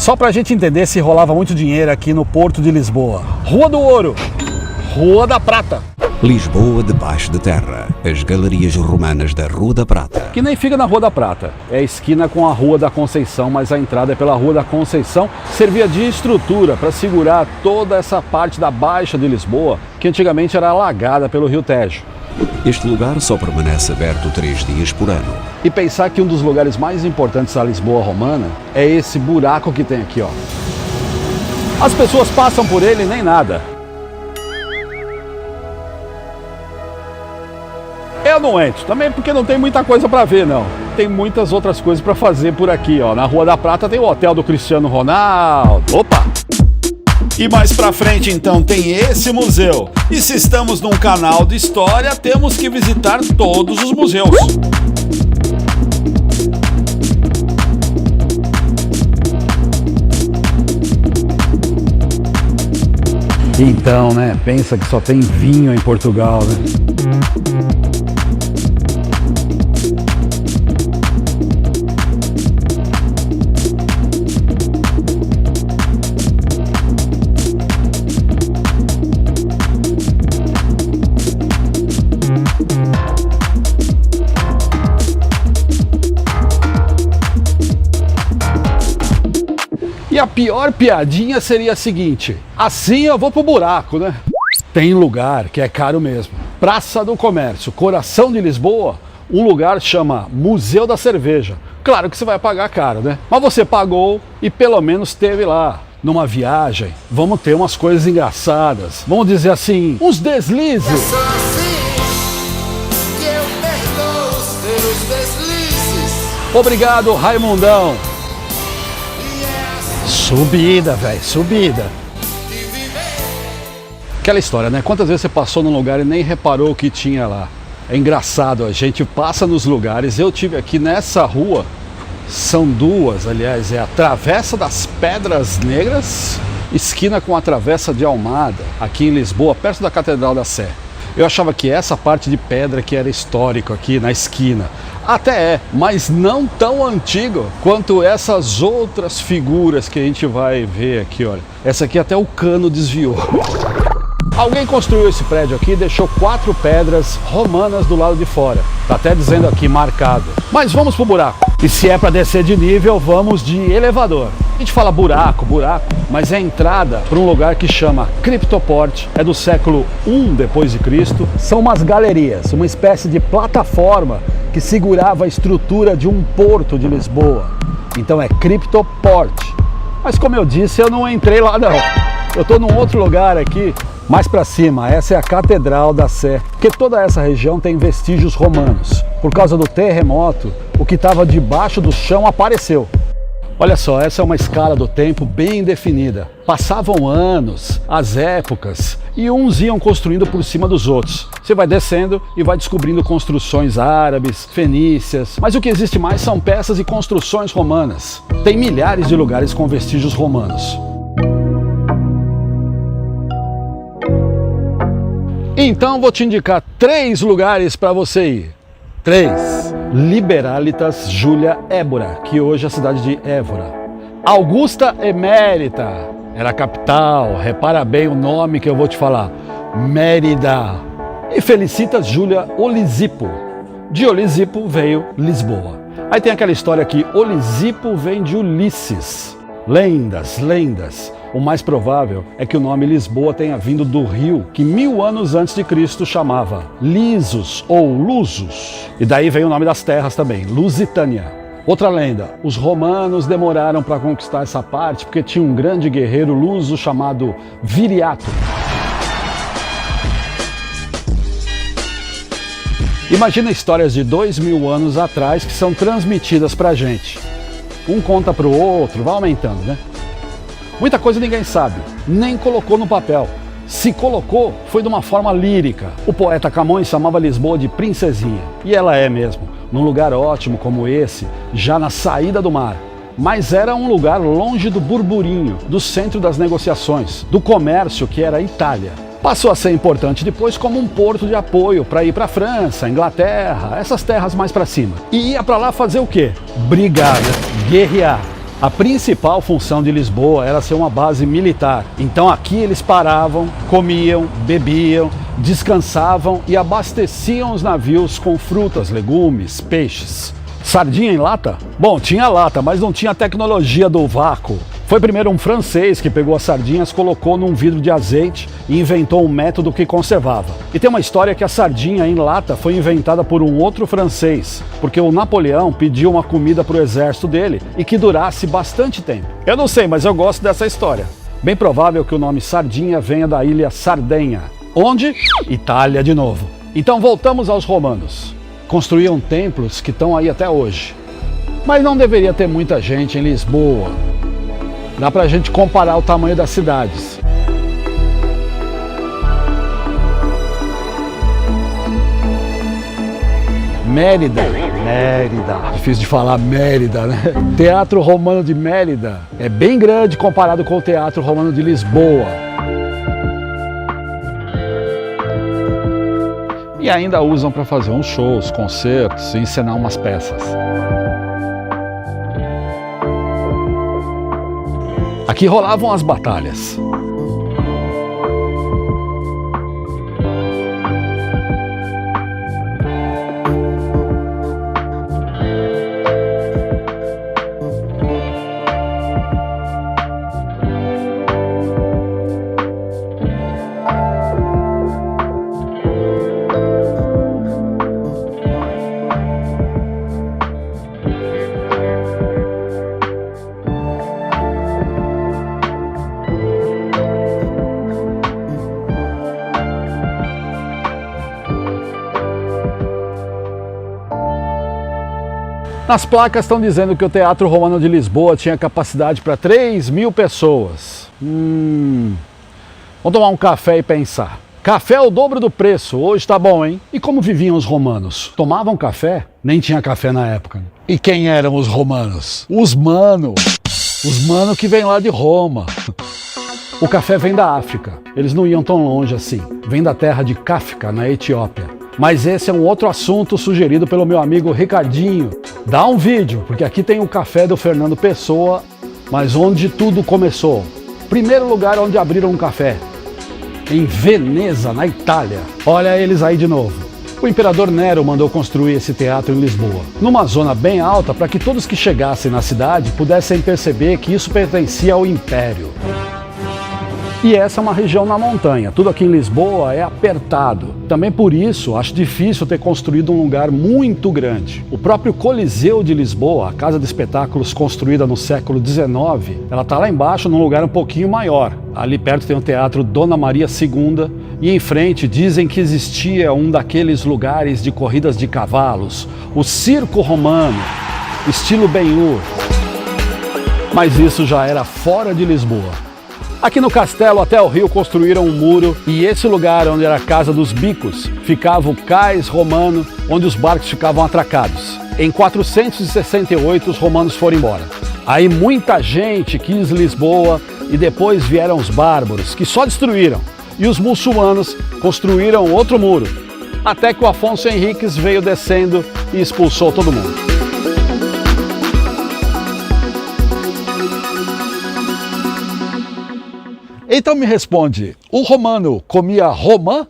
Só pra gente entender se rolava muito dinheiro aqui no Porto de Lisboa. Rua do Ouro, Rua da Prata. Lisboa debaixo de terra. As galerias romanas da Rua da Prata. Que nem fica na Rua da Prata. É a esquina com a Rua da Conceição, mas a entrada é pela Rua da Conceição. Servia de estrutura para segurar toda essa parte da Baixa de Lisboa, que antigamente era alagada pelo Rio Tejo. Este lugar só permanece aberto 3 dias por ano. E pensar que um dos lugares mais importantes da Lisboa romana é esse buraco que tem aqui, ó. As pessoas passam por ele e nem nada. Eu não entro, também porque não tem muita coisa para ver, não. Tem muitas outras coisas para fazer por aqui, ó. Na Rua da Prata tem o hotel do Cristiano Ronaldo. Opa! E mais pra frente, então, tem esse museu. E se estamos num canal de história, temos que visitar todos os museus. Então, né? Pensa que só tem vinho em Portugal, né? E a pior piadinha seria a seguinte: assim eu vou pro buraco, né? Tem lugar que é caro mesmo. Praça do Comércio, coração de Lisboa, um lugar chama Museu da Cerveja. Claro que você vai pagar caro, né? Mas você pagou e pelo menos esteve lá. Numa viagem, vamos ter umas coisas engraçadas. Vamos dizer assim, uns deslizes. É só assim que eu perdoo os teus deslizes. Obrigado, Raimundão. Subida, velho, subida. Aquela história, né? Quantas vezes você passou num lugar e nem reparou o que tinha lá? É engraçado, a gente passa nos lugares. Eu tive aqui nessa rua, são duas, aliás, é a Travessa das Pedras Negras, esquina com a Travessa de Almada, aqui em Lisboa, perto da Catedral da Sé. Eu achava que essa parte de pedra que era histórico aqui na esquina. Até é, mas não tão antigo quanto essas outras figuras que a gente vai ver aqui, olha. Essa aqui até o cano desviou. Alguém construiu esse prédio aqui e deixou 4 pedras romanas do lado de fora. Tá até dizendo aqui, marcado. Mas vamos pro buraco. E se é para descer de nível, vamos de elevador. A gente fala buraco, mas é a entrada para um lugar que chama Cryptoport. É do século I depois de Cristo. São umas galerias, uma espécie de plataforma que segurava a estrutura de um porto de Lisboa. Então é Cryptoport. Mas como eu disse, eu não entrei lá não. Eu estou num outro lugar aqui, mais para cima. Essa é a Catedral da Sé, porque toda essa região tem vestígios romanos. Por causa do terremoto, o que estava debaixo do chão apareceu. Olha só, essa é uma escala do tempo bem definida. Passavam anos, as épocas, e uns iam construindo por cima dos outros. Você vai descendo e vai descobrindo construções árabes, fenícias, mas o que existe mais são peças e construções romanas. Tem milhares de lugares com vestígios romanos. Então vou te indicar 3 lugares para você ir. 3. Liberalitas Julia Ébora, que hoje é a cidade de Évora. Augusta Emérita, era a capital, repara bem o nome que eu vou te falar, Mérida. E Felicitas Julia Olisipo, de Olisipo veio Lisboa. Aí tem aquela história que Olisipo vem de Ulisses. Lendas. O mais provável é que o nome Lisboa tenha vindo do rio que 1000 anos antes de Cristo chamava Lisos ou Lusos. E daí vem o nome das terras também, Lusitânia. Outra lenda, os romanos demoraram para conquistar essa parte porque tinha um grande guerreiro luso chamado Viriato. Imagina histórias de 2000 anos atrás que são transmitidas pra gente. Um conta pro outro, vai aumentando, né? Muita coisa ninguém sabe, nem colocou no papel. Se colocou, foi de uma forma lírica. O poeta Camões chamava Lisboa de princesinha. E ela é mesmo, num lugar ótimo como esse, já na saída do mar. Mas era um lugar longe do burburinho, do centro das negociações, do comércio que era a Itália. Passou a ser importante depois como um porto de apoio para ir para a França, Inglaterra, essas terras mais para cima. E ia para lá fazer o quê? Brigar, né? Guerrear. A principal função de Lisboa era ser uma base militar. Então aqui eles paravam, comiam, bebiam, descansavam e abasteciam os navios com frutas, legumes, peixes. Sardinha em lata? Bom, tinha lata, mas não tinha a tecnologia do vácuo. Foi primeiro um francês que pegou as sardinhas, colocou num vidro de azeite e inventou um método que conservava. E tem uma história que a sardinha em lata foi inventada por um outro francês, porque o Napoleão pediu uma comida para o exército dele e que durasse bastante tempo. Eu não sei, mas eu gosto dessa história. Bem provável que o nome sardinha venha da ilha Sardenha. Onde? Itália de novo. Então voltamos aos romanos. Construíam templos que estão aí até hoje. Mas não deveria ter muita gente em Lisboa. Dá pra gente comparar o tamanho das cidades. Mérida. Difícil de falar Mérida, né? Teatro Romano de Mérida é bem grande comparado com o Teatro Romano de Lisboa. E ainda usam para fazer uns shows, concertos e encenar umas peças. Aqui rolavam as batalhas. Nas placas estão dizendo que o Teatro Romano de Lisboa tinha capacidade para 3.000 pessoas. Vamos tomar um café e pensar. Café é o dobro do preço, hoje tá bom, hein? E como viviam os romanos? Tomavam café? Nem tinha café na época. E quem eram os romanos? Os mano que vêm lá de Roma. O café vem da África, eles não iam tão longe assim. Vem da terra de Kafka, na Etiópia. Mas esse é um outro assunto sugerido pelo meu amigo Ricardinho. Dá um vídeo, porque aqui tem o café do Fernando Pessoa, mas onde tudo começou. Primeiro lugar onde abriram um café. Em Veneza, na Itália. Olha eles aí de novo. O imperador Nero mandou construir esse teatro em Lisboa, numa zona bem alta para que todos que chegassem na cidade pudessem perceber que isso pertencia ao império. E essa é uma região na montanha, tudo aqui em Lisboa é apertado. Também por isso, acho difícil ter construído um lugar muito grande. O próprio Coliseu de Lisboa, a casa de espetáculos construída no século XIX, ela está lá embaixo num lugar um pouquinho maior. Ali perto tem o Teatro Dona Maria II e em frente dizem que existia um daqueles lugares de corridas de cavalos, o Circo Romano, estilo Ben-Hur. Mas isso já era fora de Lisboa. Aqui no castelo, até o rio, construíram um muro e esse lugar onde era a Casa dos Bicos ficava o cais romano, onde os barcos ficavam atracados. Em 468, os romanos foram embora. Aí muita gente quis Lisboa e depois vieram os bárbaros, que só destruíram. E os muçulmanos construíram outro muro, até que o Afonso Henriques veio descendo e expulsou todo mundo. Então me responde, o romano comia romã?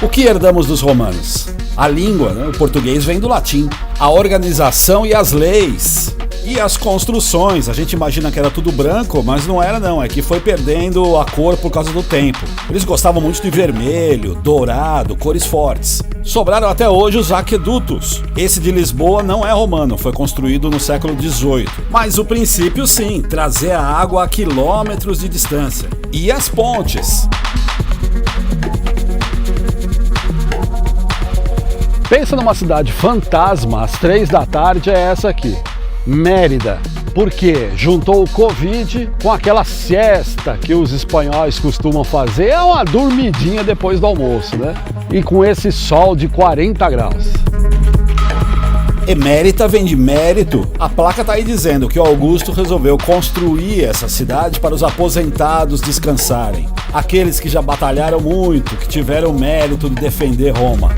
O que herdamos dos romanos? A língua, né? O português vem do latim. A organização e as leis. E as construções. A gente imagina que era tudo branco, mas não era não. É que foi perdendo a cor por causa do tempo. Eles gostavam muito de vermelho, dourado, cores fortes. Sobraram até hoje os aquedutos. Esse de Lisboa não é romano, foi construído no século XVIII. Mas o princípio sim, trazer a água a quilômetros de distância. E as pontes. Pensa numa cidade fantasma, às 3 da tarde é essa aqui, Mérida. Porque juntou o Covid com aquela siesta que os espanhóis costumam fazer, é uma dormidinha depois do almoço, né? E com esse sol de 40 graus. Emérita vem de mérito. A placa tá aí dizendo que o Augusto resolveu construir essa cidade para os aposentados descansarem. Aqueles que já batalharam muito, que tiveram o mérito de defender Roma.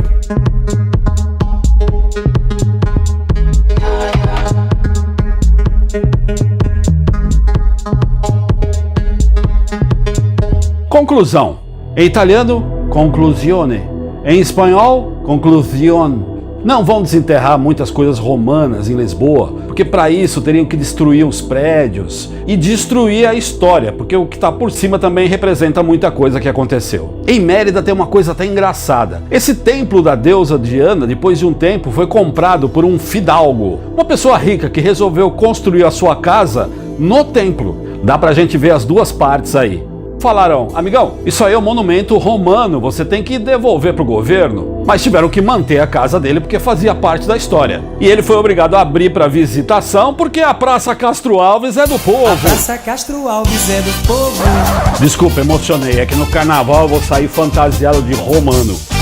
Conclusão. Em italiano, conclusione. Em espanhol, conclusión. Não vão desenterrar muitas coisas romanas em Lisboa, porque para isso teriam que destruir os prédios e destruir a história, porque o que está por cima também representa muita coisa que aconteceu. Em Mérida tem uma coisa até engraçada. Esse templo da deusa Diana, depois de um tempo, foi comprado por um fidalgo, uma pessoa rica que resolveu construir a sua casa no templo. Dá pra gente ver as duas partes aí. Falaram, amigão, isso aí é um monumento romano, você tem que devolver pro governo. Mas tiveram que manter a casa dele porque fazia parte da história. E ele foi obrigado a abrir para visitação porque a Praça Castro Alves é do povo. A Praça Castro Alves é do povo. Desculpa, emocionei, é que no carnaval eu vou sair fantasiado de romano.